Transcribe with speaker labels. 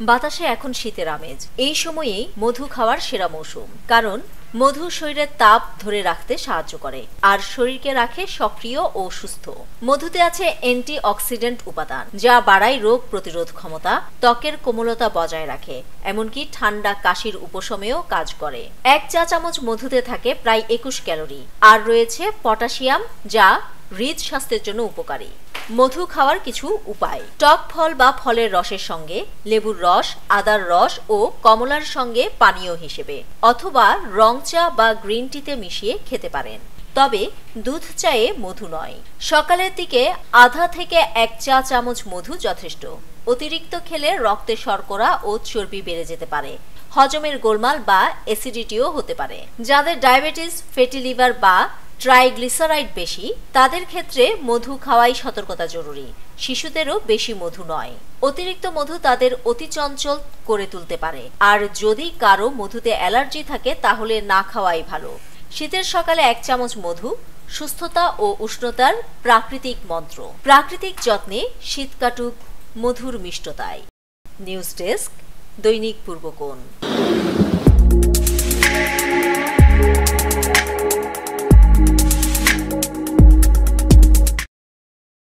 Speaker 1: বাতাসে এখন শীতের আমেজ। এই সময়েই মধু খাওয়ার সেরা মৌসুম, কারণ মধু শরীরের তাপ ধরে রাখতে সাহায্য করে আর শরীরকে রাখে সক্রিয় ও সুস্থ। মধুতে আছে অ্যান্টি অক্সিডেন্ট উপাদান, যা বাড়ায় রোগ প্রতিরোধ ক্ষমতা, ত্বকের কোমলতা বজায় রাখে, এমনকি ঠান্ডা কাশির উপশমেও কাজ করে। 1 চা চামচ মধুতে থাকে প্রায় 21 ক্যালোরি আর রয়েছে পটাশিয়াম, যা হৃদস্বাস্থ্যের জন্য উপকারী। মধু খাওয়ার কিছু উপায়: টক ফল বা ফলের রসের সঙ্গে, লেবুর রস, আদার রস ও কমলার সঙ্গে পানীয় হিসেবে, অথবা রং চা বা গ্রিন টিতে মিশিয়ে খেতে পারেন। তবে দুধ চায়ে মধু নয়। সকালের দিকে আধা থেকে 1 চা চামচ মধু যথেষ্ট। অতিরিক্ত খেলে রক্তে শর্করা ও চর্বি বেড়ে যেতে পারে, হজমের গোলমাল বা অ্যাসিডিটিও হতে পারে। যাদের ডায়াবেটিস, ফ্যাটি লিভার বা ট্রাইগ্লিসারাইড বেশি, তাদের ক্ষেত্রে মধু খাওয়াই সতর্কতা জরুরি। শিশুদেরও বেশি মধু নয়। অতিরিক্ত মধু তাদের অতি চঞ্চল করে তুলতে পারে, আর যদি কারো মধুতে অ্যালার্জি থাকে তাহলে না খাওয়াই ভালো। শীতের সকালে 1 চামচ মধু, সুস্থতা ও উষ্ণতার প্রাকৃতিক মন্ত্র। প্রাকৃতিক যত্নে শীত কাটুক মধুর মিষ্টতায়। নিউজ ডেস্ক, দৈনিক পূর্বকোণ।